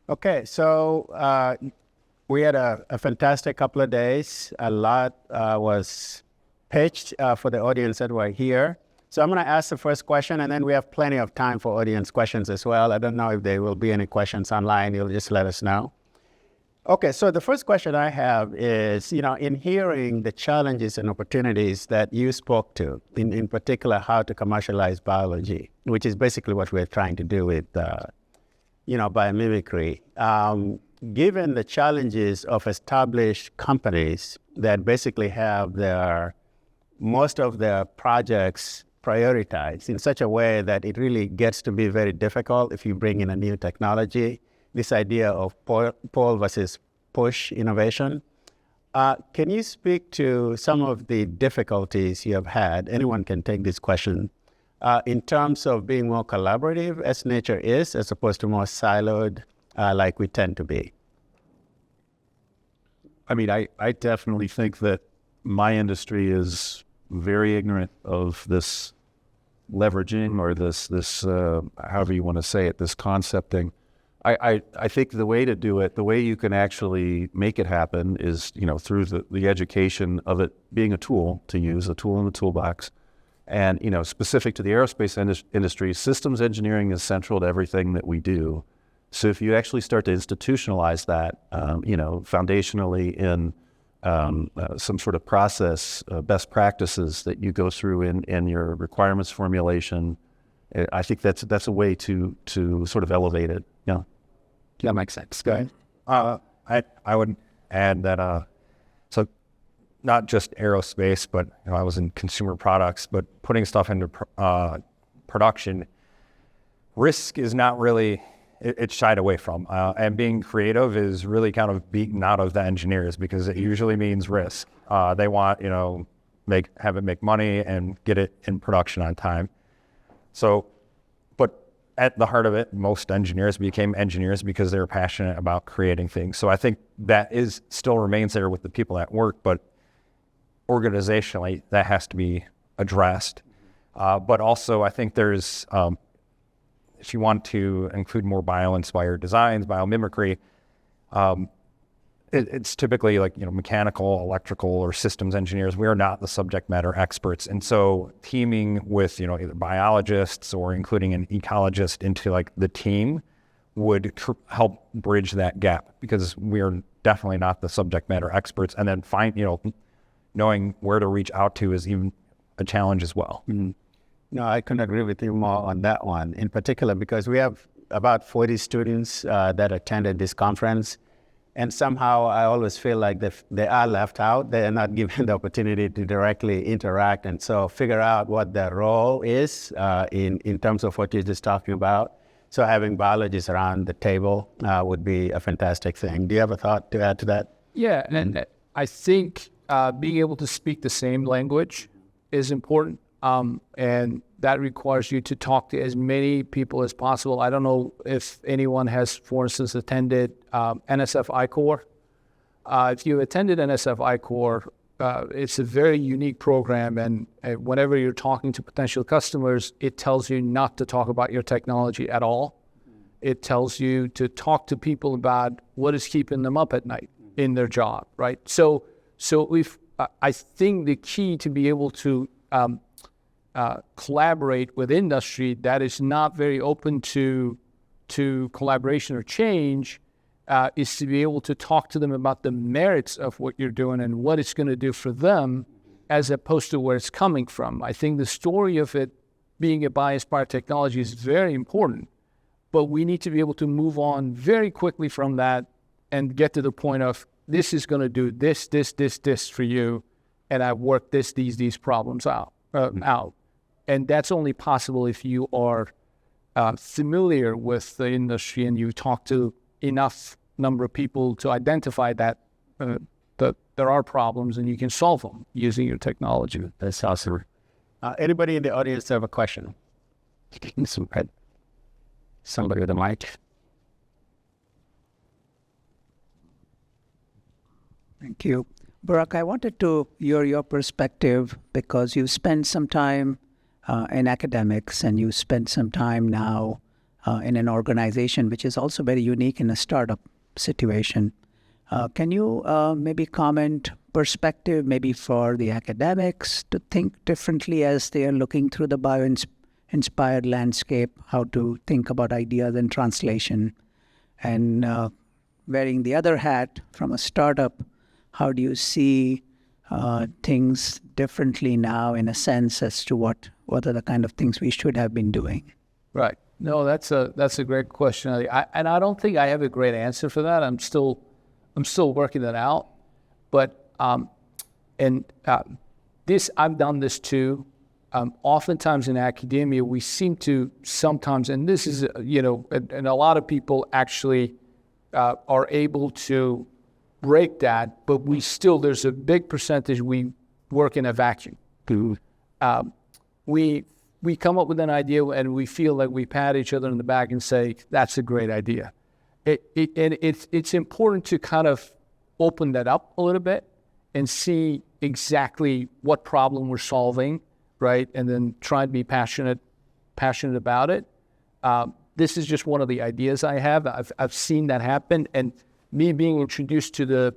Okay, so we had a fantastic couple of days. A lot was pitched for the audience that were here. So I'm going to ask the first question, and then we have plenty of time for audience questions as well. I don't know if there will be any questions online. You'll just let us know. Okay, so the first question I have is, in hearing the challenges and opportunities that you spoke to, in particular, how to commercialize biology, which is basically what we're trying to do with, biomimicry. Given the challenges of established companies that basically have most of their projects prioritized in such a way that it really gets to be very difficult if you bring in a new technology, this idea of pull versus push innovation. Can you speak to some of the difficulties you have had? Anyone can take this question. In terms of being more collaborative, as nature is, as opposed to more siloed, like we tend to be. I mean, I definitely think that my industry is very ignorant of this leveraging or this however you want to say it, this concepting. I think the way to do it, the way you can actually make it happen is, through the education of it being a tool to use, a tool in the toolbox. And, specific to the aerospace industry, systems engineering is central to everything that we do. So if you actually start to institutionalize that, foundationally in some sort of process, best practices that you go through in your requirements formulation, I think that's a way to sort of elevate it. Yeah. That makes sense. Go ahead. I would add that, so not just aerospace, but I was in consumer products, but putting stuff into production, risk is not really, it's shied away from. And being creative is really kind of beaten out of the engineers because it usually means risk. They want, have it make money and get it in production on time. So, but at the heart of it, most engineers became engineers because they were passionate about creating things. So I think that still remains there with the people at work, but organizationally, that has to be addressed. But also, I think there's, if you want to include more bio-inspired designs, biomimicry, it's typically like, mechanical, electrical, or systems engineers. We are not the subject matter experts. And so teaming with, either biologists or including an ecologist into like the team would help bridge that gap because we are definitely not the subject matter experts. And then knowing where to reach out to is even a challenge as well. Mm-hmm. No, I couldn't agree with you more on that one in particular because we have about 40 students that attended this conference. And somehow I always feel like they are left out. They are not given the opportunity to directly interact and so figure out what their role is in terms of what you're just talking about. So having biologists around the table would be a fantastic thing. Do you have a thought to add to that? Yeah, and I think being able to speak the same language is important. And that requires you to talk to as many people as possible. I don't know if anyone has, for instance, attended NSF I-Core. If you attended NSF I-Core, it's a very unique program. And whenever you're talking to potential customers, it tells you not to talk about your technology at all. It tells you to talk to people about what is keeping them up at night in their job, right? So I think the key to be able to collaborate with industry that is not very open to collaboration or change is to be able to talk to them about the merits of what you're doing and what it's going to do for them as opposed to where it's coming from. I think the story of it being a bio-inspired technology is very important, but we need to be able to move on very quickly from that and get to the point of this is going to do this for you, and I've worked these problems out. And that's only possible if you are familiar with the industry and you talk to enough number of people to identify that there are problems and you can solve them using your technology. That's awesome. Anybody in the audience have a question? Somebody with a mic. Thank you. Barak, I wanted to hear your perspective because you spent some time in academics and you spent some time now in an organization, which is also very unique in a startup situation. Can you maybe comment perspective maybe for the academics to think differently as they are looking through the bio-inspired landscape, how to think about ideas and translation? And wearing the other hat from a startup, how do you see things differently now in a sense as to what are the kind of things we should have been doing? Right. No, that's a great question. And I don't think I have a great answer for that. I'm still working that out. But this, I've done this too. Oftentimes in academia, we seem to sometimes, and this is, and a lot of people actually are able to break that, but there's a big percentage we work in a vacuum. We come up with an idea and we feel like we pat each other in the back and say, that's a great idea. And it's important to kind of open that up a little bit and see exactly what problem we're solving, right? And then try and be passionate about it. This is just one of the ideas I have. I've seen that happen, and me being introduced to the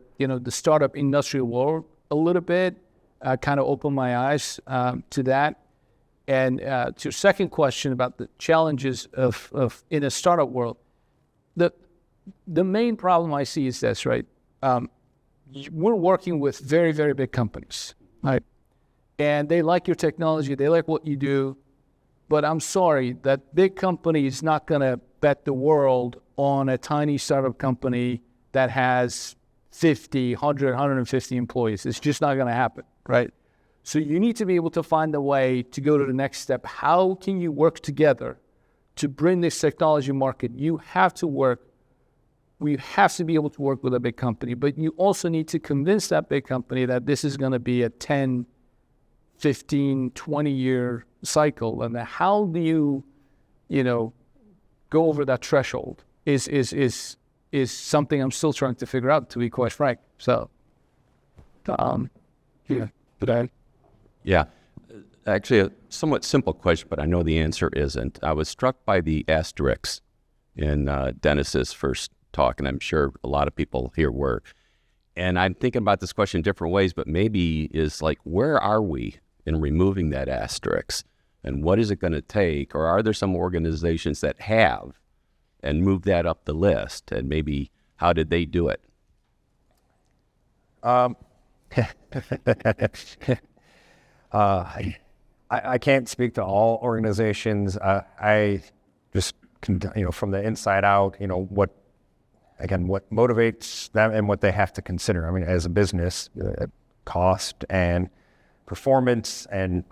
startup industrial world a little bit kind of opened my eyes to that. And to your second question about the challenges of in a startup world, the main problem I see is this, right? We're working with very, very big companies, right? And they like your technology, they like what you do, but I'm sorry, that big company is not going to bet the world on a tiny startup company that has 50, 100, 150 employees. It's just not going to happen, right? So you need to be able to find a way to go to the next step. How can you work together to bring this technology market? We have to be able to work with a big company, but you also need to convince that big company that this is going to be a 10, 15, 20-year cycle. And how do you go over that threshold is something I'm still trying to figure out, to be quite frank. So, Yeah. Actually, a somewhat simple question, but I know the answer isn't. I was struck by the asterisks in Dennis's first talk, and I'm sure a lot of people here were. And I'm thinking about this question in different ways, but maybe is like, where are we in removing that asterisk? And what is it going to take? Or are there some organizations that have and moved that up the list? And maybe how did they do it? I can't speak to all organizations. I just, from the inside out, what motivates them and what they have to consider. I mean, as a business, cost and performance and,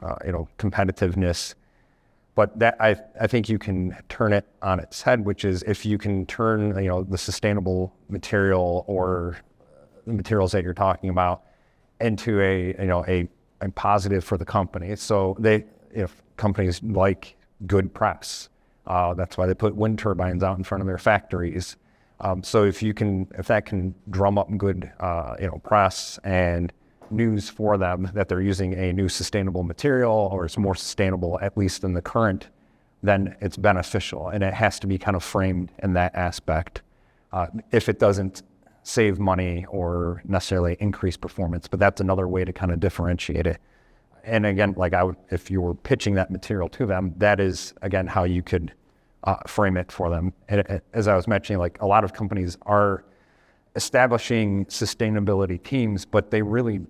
competitiveness. But that I think you can turn it on its head, which is if you can turn, the sustainable material or the materials that you're talking about into a positive for the company. So companies like good press, that's why they put wind turbines out in front of their factories. So if that can drum up good, press and news for them that they're using a new sustainable material or it's more sustainable, at least than the current, then it's beneficial. And it has to be kind of framed in that aspect. If it doesn't save money or necessarily increase performance, but that's another way to kind of differentiate it. And again, if you were pitching that material to them, that is again how you could frame it for them. And as I was mentioning, a lot of companies are establishing sustainability teams, but they really,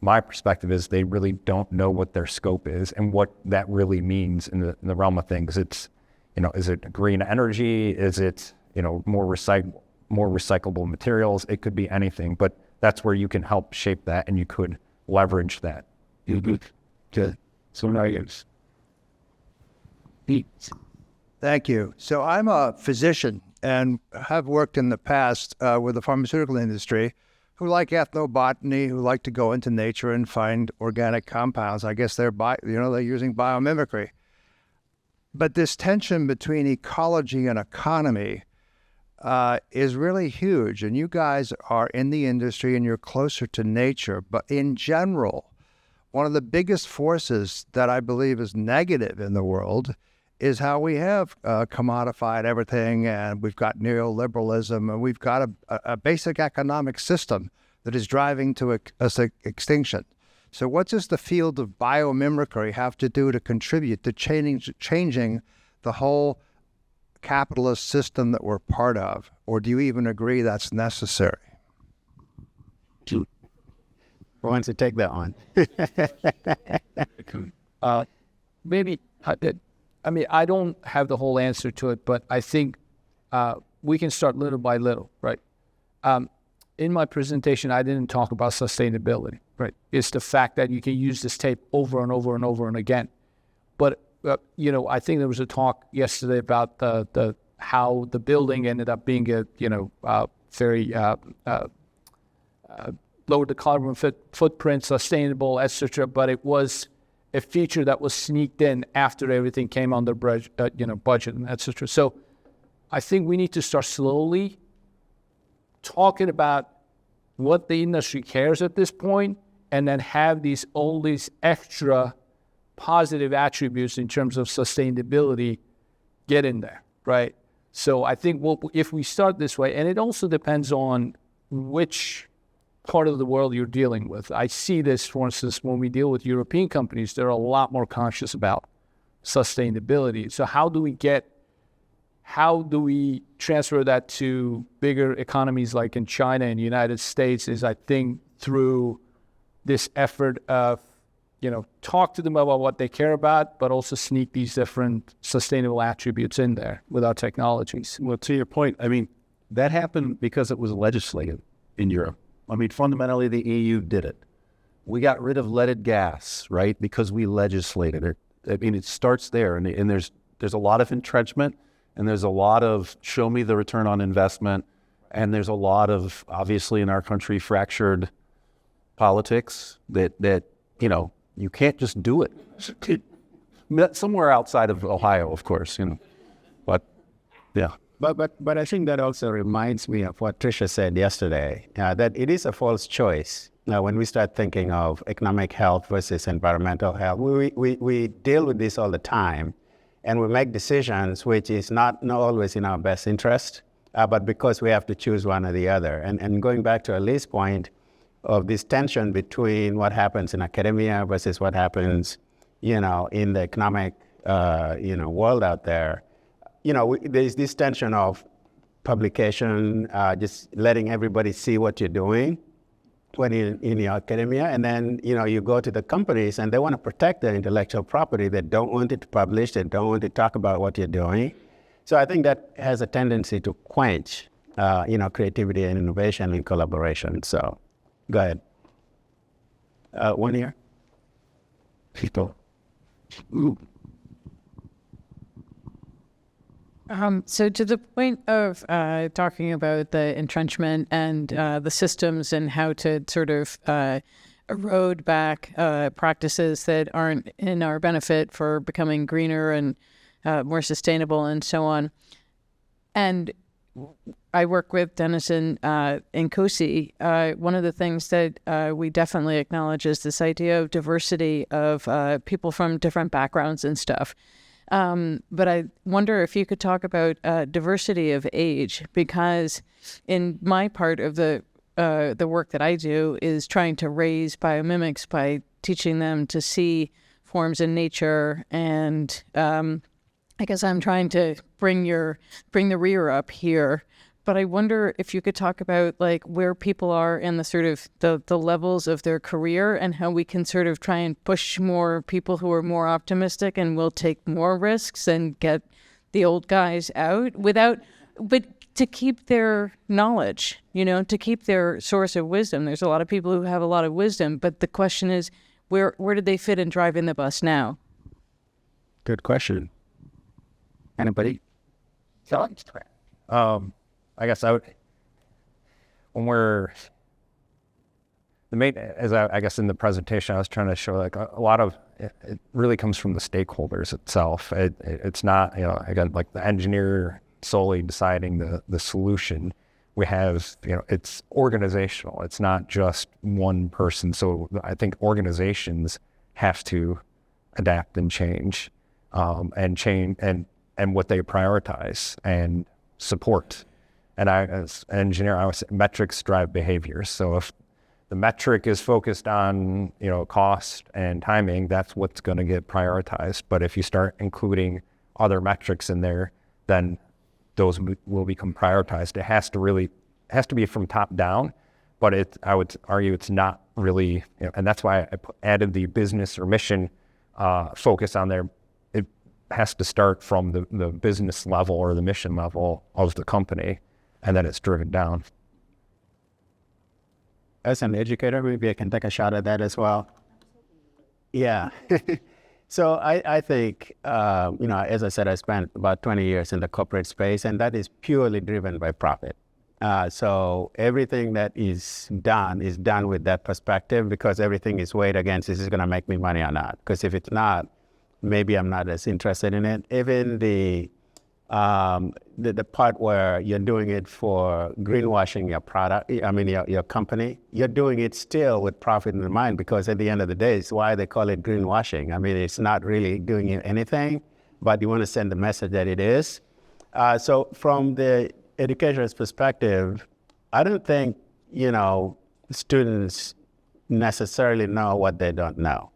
my perspective is they really don't know what their scope is and what that really means in the realm of things. It's, is it green energy? Is it, more recyclable materials? It could be anything, but that's where you can help shape that and you could leverage that. Good. So now yes. Thank you. So I'm a physician and have worked in the past with the pharmaceutical industry who like ethnobotany, who like to go into nature and find organic compounds. I guess they're using biomimicry. But this tension between ecology and economy is really huge. And you guys are in the industry and you're closer to nature. But in general, one of the biggest forces that I believe is negative in the world is how we have commodified everything, and we've got neoliberalism, and we've got a basic economic system that is driving to extinction. So what does the field of biomimicry have to do to contribute to changing the whole capitalist system that we're part of? Or do you even agree that's necessary? Who wants to take that on? Maybe, I mean, I don't have the whole answer to it, but I think we can start little by little, right? In my presentation, I didn't talk about sustainability, right? It's the fact that you can use this tape over and over and over and again. But, I think there was a talk yesterday about the how the building ended up being a, very lowered the carbon footprint, sustainable, etc. But it was a feature that was sneaked in after everything came under budget, and etc. So I think we need to start slowly talking about what the industry cares at this point, and then have all these extra positive attributes in terms of sustainability get in there, right? So I think if we start this way, and it also depends on which part of the world you're dealing with. I see this, for instance, when we deal with European companies, they're a lot more conscious about sustainability. So how do we transfer that to bigger economies like in China and the United States is, I think, through this effort of, talk to them about what they care about, but also sneak these different sustainable attributes in there with our technologies. Well, to your point, I mean, that happened because it was legislated in Europe. I mean, fundamentally, the EU did it. We got rid of leaded gas, right, because we legislated it. I mean, it starts there, and there's a lot of entrenchment, and there's a lot of show me the return on investment, and there's a lot of, obviously, in our country, fractured politics that you can't just do it. Somewhere outside of Ohio, of course, but yeah. But I think that also reminds me of what Tricia said yesterday, that it is a false choice. Now, when we start thinking of economic health versus environmental health, we deal with this all the time, and we make decisions which is not always in our best interest, but because we have to choose one or the other. And going back to Ali's point of this tension between what happens in academia versus what happens, in the economic, world out there, there's this tension of publication, just letting everybody see what you're doing when in your academia. And then, you go to the companies and they want to protect their intellectual property. They don't want it published. They don't want to talk about what you're doing. So I think that has a tendency to quench, creativity and innovation and collaboration. So go ahead. One here. People. Ooh. So to the point of talking about the entrenchment and the systems and how to sort of erode back practices that aren't in our benefit for becoming greener and more sustainable and so on. And I work with Denison in COSI. One of the things that we definitely acknowledge is this idea of diversity of people from different backgrounds and stuff. But I wonder if you could talk about diversity of age, because in my part of the work that I do is trying to raise biomimics by teaching them to see forms in nature, and I guess I'm trying to bring the rear up here. But I wonder if you could talk about like where people are in the sort of the levels of their career, and how we can sort of try and push more people who are more optimistic and will take more risks and get the old guys out but to keep their knowledge, to keep their source of wisdom. There's a lot of people who have a lot of wisdom, but the question is, where did they fit in driving the bus now? Good question. Anybody? I guess I would, when we're, I guess in the presentation, I was trying to show like a lot of, it really comes from the stakeholders itself. It's not, again, like the engineer solely deciding the solution. We have, it's organizational. It's not just one person. So I think organizations have to adapt and change. and change and what they prioritize and support. And I, as an engineer, I would say metrics drive behavior. So if the metric is focused on, cost and timing, that's what's going to get prioritized. But if you start including other metrics in there, then those will become prioritized. It has to be from top down, but I would argue it's not really, and that's why I added the business or mission focus on there. It has to start from the business level or the mission level of the company, and then it's driven down. As an educator, maybe I can take a shot at that as well. Yeah. So I think, as I said, I spent about 20 years in the corporate space, and that is purely driven by profit. So everything that is done with that perspective, because everything is weighed against, is this going to make me money or not? Because if it's not, maybe I'm not as interested in it. Even the part where you're doing it for greenwashing your product, your company, you're doing it still with profit in mind, because at the end of the day, it's why they call it greenwashing. I mean, it's not really doing anything, but you want to send the message that it is. So from the educator's perspective, I don't think, students necessarily know what they don't know.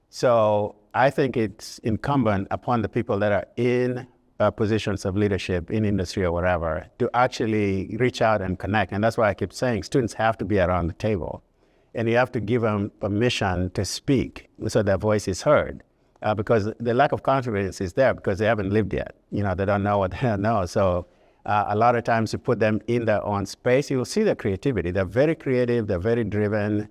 So I think it's incumbent upon the people that are in positions of leadership in industry or whatever to actually reach out and connect. And that's why I keep saying students have to be around the table, and you have to give them permission to speak so their voice is heard, because the lack of confidence is there because they haven't lived yet. They don't know what they don't know. So a lot of times you put them in their own space, you'll see their creativity. They're very creative, they're very driven.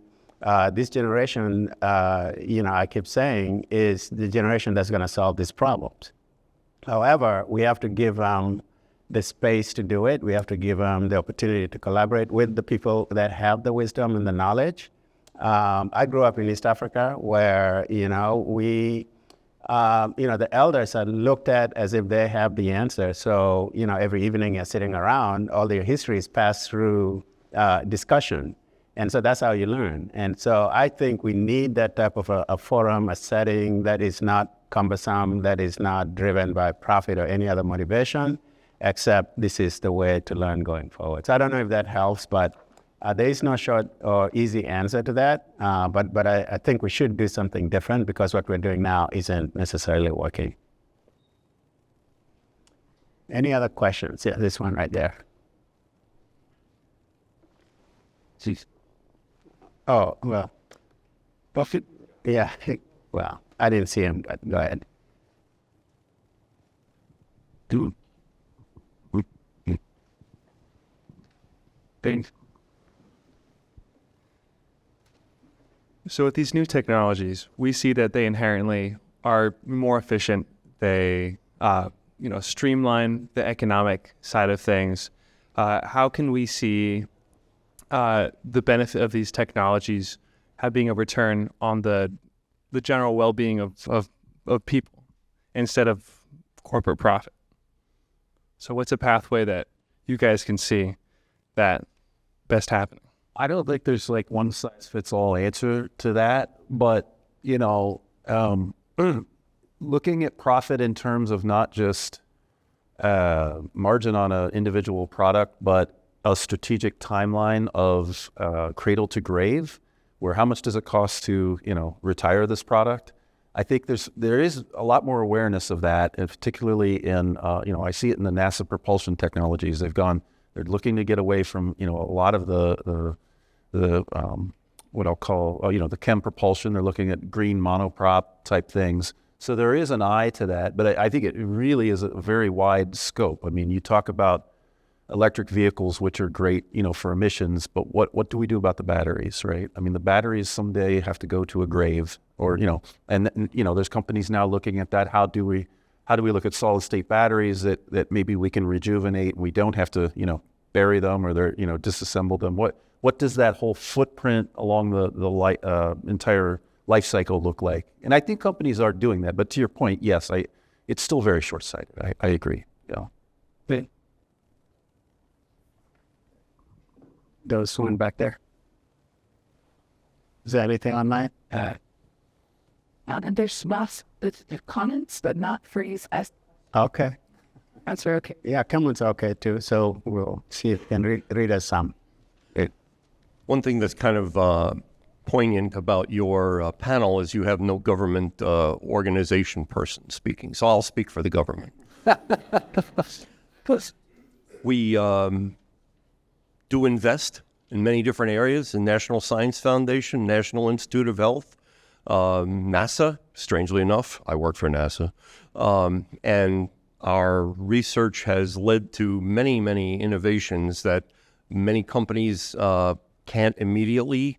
This generation, I keep saying, is the generation that's going to solve these problems. However, we have to give them the space to do it. We have to give them the opportunity to collaborate with the people that have the wisdom and the knowledge. I grew up in East Africa where, the elders are looked at as if they have the answer. So, every evening you're sitting around, all their histories pass through discussion. And so that's how you learn. And so I think we need that type of a forum, a setting that is not cumbersome, that is not driven by profit or any other motivation, except this is the way to learn going forward. So I don't know if that helps, but there is no short or easy answer to that. But I think we should do something different, because what we're doing now isn't necessarily working. Any other questions? Yeah, this one right there. Jeez. Oh, well. Buffett? Yeah, well, I didn't see him, but go ahead. Dude. Thanks. So with these new technologies, we see that they inherently are more efficient. They, streamline the economic side of things. How can we see the benefit of these technologies having a return on the general well-being of people instead of corporate profit? So what's a pathway that you guys can see that best happening? I don't think there's like one size fits all answer to that, but looking at profit in terms of not just margin on an individual product, but a strategic timeline of cradle to grave, where how much does it cost to retire this product? I think there is a lot more awareness of that, and particularly in I see it in the NASA propulsion technologies. They're looking to get away from a lot of the what I'll call the chem propulsion. They're looking at green monoprop type things. So there is an eye to that, but I think it really is a very wide scope. I mean, you talk about electric vehicles, which are great, for emissions, but what do we do about the batteries, right? I mean, the batteries someday have to go to a grave, or and there's companies now looking at that. How do we look at solid state batteries that maybe we can rejuvenate and we don't have to bury them, or they're disassemble them? What does that whole footprint along the entire life cycle look like? And I think companies are doing that. But to your point, yes, it's still very short-sighted. I agree. Yeah. Those one back there. Is there anything online? And there's lots of comments, but not freeze as Okay. answer. Okay. Yeah, comments are okay too. So we'll see if you can read us some. One thing that's kind of poignant about your panel is you have no government organization person speaking. So I'll speak for the government. We do invest in many different areas in National Science Foundation, National Institute of Health, NASA, strangely enough. I work for NASA. And our research has led to many, many innovations that many companies can't immediately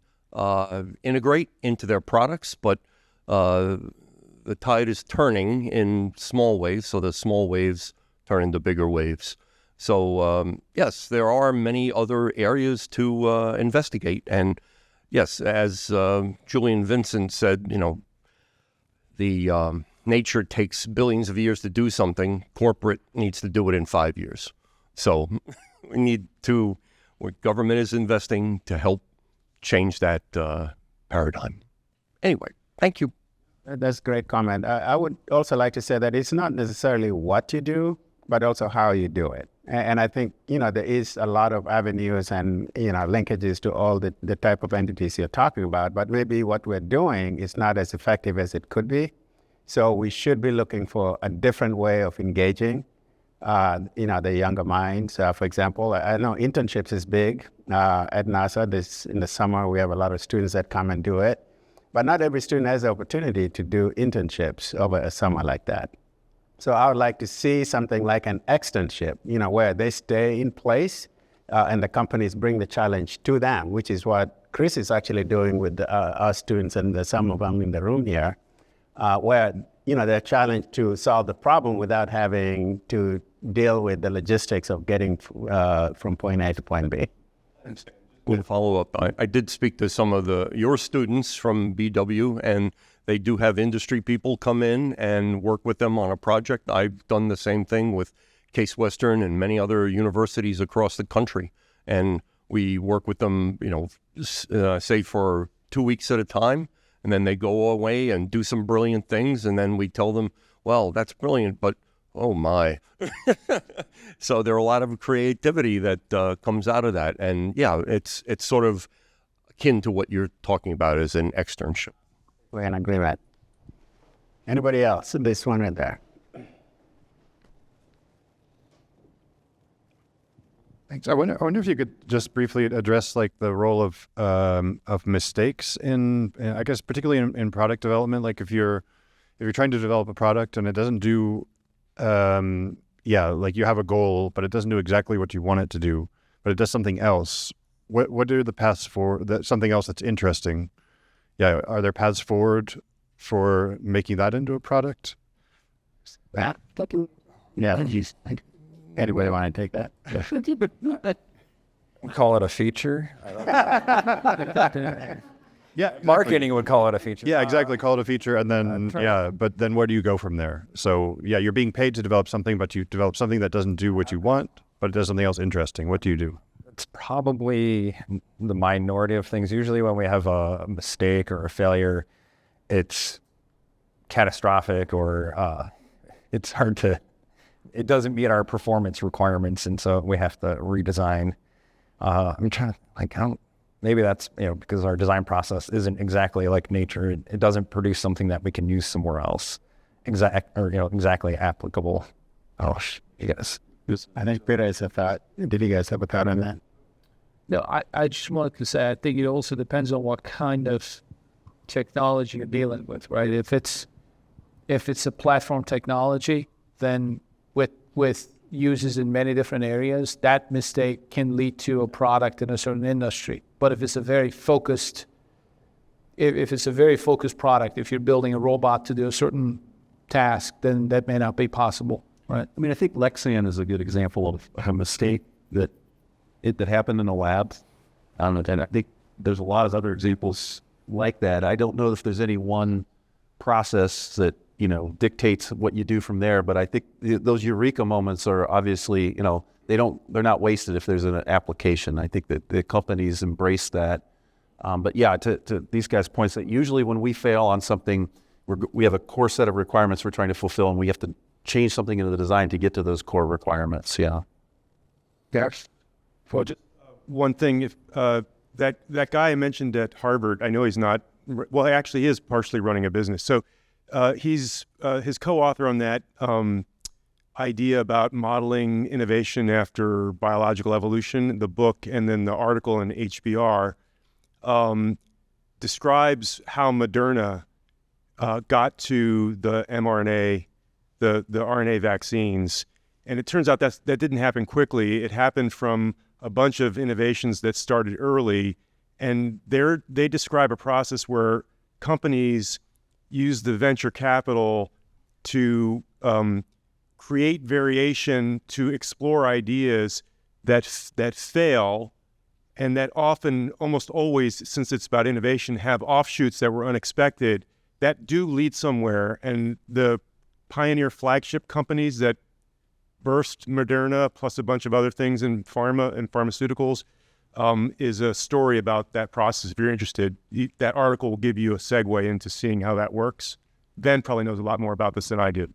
integrate into their products, but the tide is turning in small waves, so the small waves turn into bigger waves. So, yes, there are many other areas to investigate. And yes, as Julian Vincent said, the nature takes billions of years to do something. Corporate needs to do it in 5 years. So we need to, what government is investing to help change that paradigm. Anyway, thank you. That's a great comment. I would also like to say that it's not necessarily what you do, but also how you do it. And I think, there is a lot of avenues and, linkages to all the type of entities you're talking about, but maybe what we're doing is not as effective as it could be. So we should be looking for a different way of engaging, the younger minds. For example, I know internships is big at NASA. In the summer, we have a lot of students that come and do it. But not every student has the opportunity to do internships over a summer like that. So I would like to see something like an externship, where they stay in place and the companies bring the challenge to them, which is what Chris is actually doing with our students and some of them in the room here, where, they're challenged to solve the problem without having to deal with the logistics of getting from point A to point B. We'll follow up. I did speak to some of your students from BW, and they do have industry people come in and work with them on a project. I've done the same thing with Case Western and many other universities across the country. And we work with them, say for 2 weeks at a time, and then they go away and do some brilliant things. And then we tell them, well, that's brilliant, but oh my. So there are a lot of creativity that comes out of that. And yeah, it's sort of akin to what you're talking about as an externship. We're in agreement. Anybody else? This one right there. Thanks. I wonder if you could just briefly address like the role of mistakes in I guess particularly in product development. Like if you're trying to develop a product and it doesn't do like you have a goal, but it doesn't do exactly what you want it to do, but it does something else. What are the paths for that? Something else that's interesting. Yeah, are there paths forward for making that into a product? Yeah. Anybody want to take that? We call it a feature. Yeah, exactly. Marketing would call it a feature. Yeah, exactly. Call it a feature, and then but then where do you go from there? So you're being paid to develop something, but you develop something that doesn't do what you want, but it does something else interesting. What do you do? It's probably the minority of things. Usually when we have a mistake or a failure, it's catastrophic or it's hard to, it doesn't meet our performance requirements. And so we have to redesign. I'm trying to, maybe that's, because our design process isn't exactly like nature. It doesn't produce something that we can use somewhere else. Exactly applicable. Yes. I think Peter has a thought. Did you guys have a thought on that? No, I just wanted to say, I think it also depends on what kind of technology you're dealing with, right? If it's a platform technology, then with uses in many different areas, that mistake can lead to a product in a certain industry. But if it's a very focused, product, if you're building a robot to do a certain task, then that may not be possible. Right. I mean, I think Lexian is a good example of a mistake that happened in the lab. And I think there's a lot of other examples like that. I don't know if there's any one process that, dictates what you do from there. But I think those eureka moments are obviously, they're not wasted if there's an application. I think that the companies embrace that. But yeah, to these guys' points, that usually when we fail on something, we have a core set of requirements we're trying to fulfill, and we have to change something in the design to get to those core requirements. Yeah. Yes. Well, just one thing, if that guy I mentioned at Harvard, I know he's not. Well, he actually is partially running a business. So he's his co-author on that idea about modeling innovation after biological evolution. The book and then the article in HBR describes how Moderna got to the mRNA, the RNA vaccines. And it turns out that didn't happen quickly. It happened from a bunch of innovations that started early. And they describe a process where companies use the venture capital to create variation, to explore ideas that fail, and that often, almost always, since it's about innovation, have offshoots that were unexpected that do lead somewhere. And the pioneer flagship companies that burst Moderna, plus a bunch of other things in pharma and pharmaceuticals, is a story about that process. If you're interested, that article will give you a segue into seeing how that works. Ben probably knows a lot more about this than I did.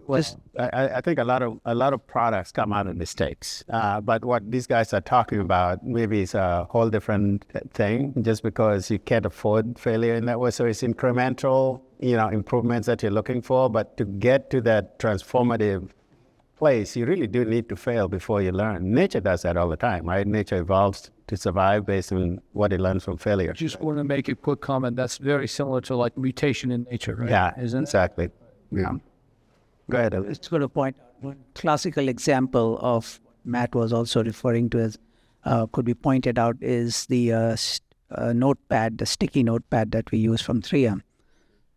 Well, I think a lot of products come out of mistakes, but what these guys are talking about maybe is a whole different thing. Just because you can't afford failure in that way, so it's incremental, improvements that you're looking for. But to get to that transformative place, you really do need to fail before you learn. Nature does that all the time, right? Nature evolves to survive based on what it learns from failure. Just want to make a quick comment. That's very similar to like mutation in nature, right? Yeah, Isn't it? exactly. Yeah. Go ahead, Ellis. Just going to point out one classical example of Matt was also referring to as could be pointed out is the notepad, the sticky notepad that we use from 3M.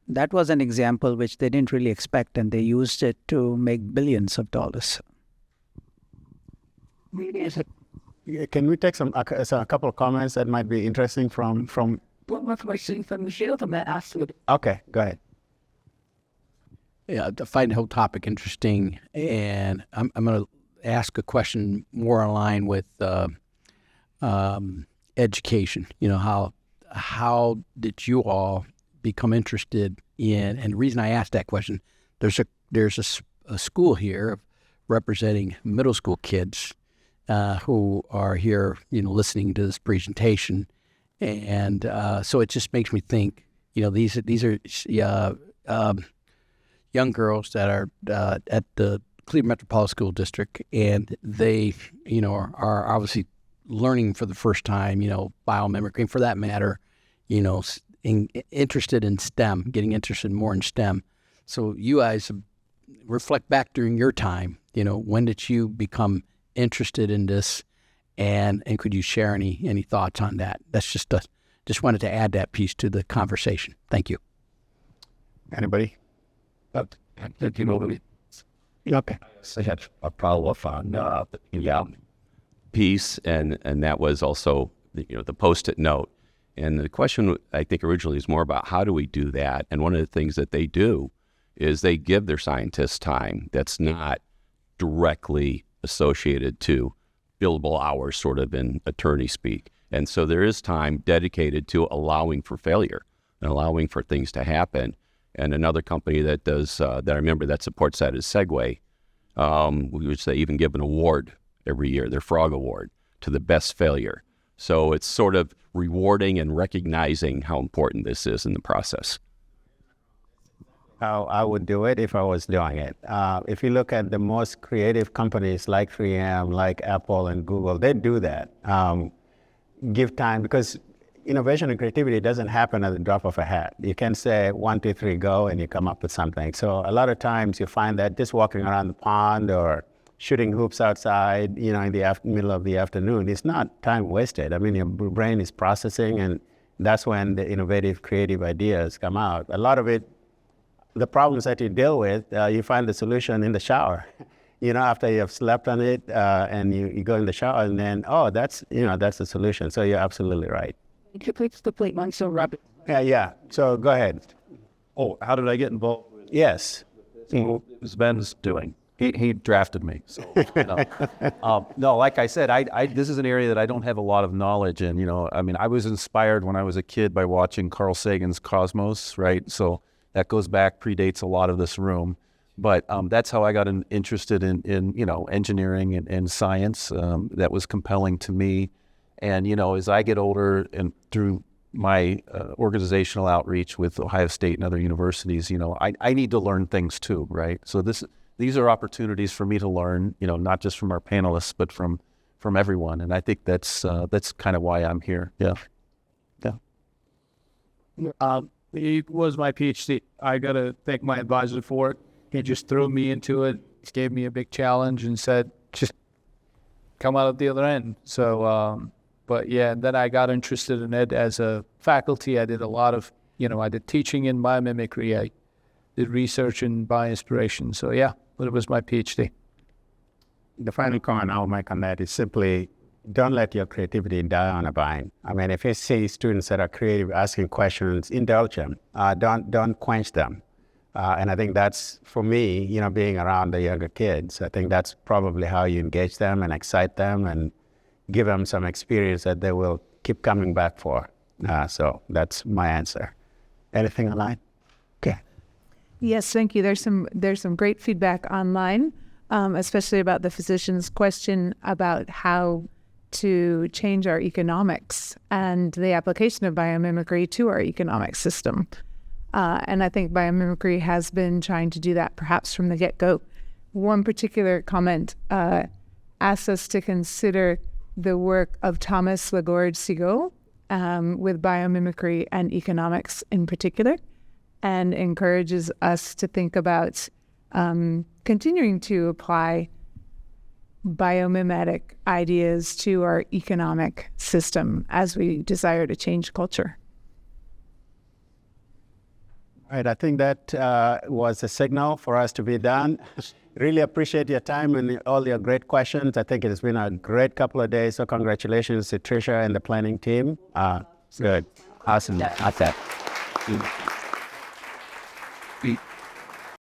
That was an example which they didn't really expect, and they used it to make billions of dollars. Can we take a couple of comments that might be interesting from? One question from Michelle from that asked you. Okay, go ahead. Yeah, I find the whole topic interesting, and I'm going to ask a question more in line with education. How did you all become interested in? And the reason I asked that question, there's a school here representing middle school kids who are here, listening to this presentation, and so it just makes me think. These are young girls that are at the Cleveland Metropolitan School District, and they, are obviously learning for the first time, biomimicry, and for that matter, interested in STEM, getting interested more in STEM. So you guys reflect back during your time, when did you become interested in this, and could you share any thoughts on that? That's just wanted to add that piece to the conversation. Thank you. Anybody? Okay. I had a follow-up on the piece, and that was also the post-it note. And the question, I think, originally is more about how do we do that? And one of the things that they do is they give their scientists time that's not directly associated to billable hours, sort of in attorney speak. And so there is time dedicated to allowing for failure and allowing for things to happen. And another company that does that I remember that supports that is Segway, which they even give an award every year, their Frog Award, to the best failure. So it's sort of rewarding and recognizing how important this is in the process. How I would do it if I was doing it. If you look at the most creative companies like 3M, like Apple and Google, they do that. Give time, because innovation and creativity doesn't happen at the drop of a hat. You can say 1, 2, 3, go, and you come up with something. So a lot of times you find that just walking around the pond or shooting hoops outside, in the middle of the afternoon, it's not time wasted. I mean, your brain is processing, and that's when the innovative, creative ideas come out. A lot of it, the problems that you deal with, you find the solution in the shower. After you have slept on it, and you go in the shower, and then, that's the solution. So you're absolutely right. To please complete one so rapid. Yeah. So go ahead. How did I get involved? Yes. What Ben's doing? He drafted me. So, no, like I said, this is an area that I don't have a lot of knowledge in. I mean, I was inspired when I was a kid by watching Carl Sagan's Cosmos, right? So that goes back, predates a lot of this room. But that's how I got interested in engineering and science. That was compelling to me. And, as I get older and through my organizational outreach with Ohio State and other universities, I need to learn things too, right? So these are opportunities for me to learn, not just from our panelists, but from everyone. And I think that's kind of why I'm here. Yeah. It was my PhD. I got to thank my advisor for it. He just threw me into it. He gave me a big challenge and said, just come out of the other end. So, but yeah, then I got interested in it as a faculty. I did a lot of, I did teaching in biomimicry. I did research in bioinspiration. So yeah, but it was my PhD. The final comment I'll make on that is simply don't let your creativity die on a vine. I mean, if you see students that are creative asking questions, indulge them. Don't quench them. And I think that's, for me, being around the younger kids, I think that's probably how you engage them and excite them and give them some experience that they will keep coming back for. So that's my answer. Anything online? Okay. Yes, thank you. There's some great feedback online, especially about the physician's question about how to change our economics and the application of biomimicry to our economic system. And I think biomimicry has been trying to do that perhaps from the get-go. One particular comment asks us to consider the work of Thomas Lagorge-Sigaud with biomimicry and economics in particular, and encourages us to think about continuing to apply biomimetic ideas to our economic system as we desire to change culture. All right, I think that was a signal for us to be done. Really appreciate your time and all your great questions. I think it has been a great couple of days, so congratulations to Tricia and the planning team. Good. Awesome. That's that.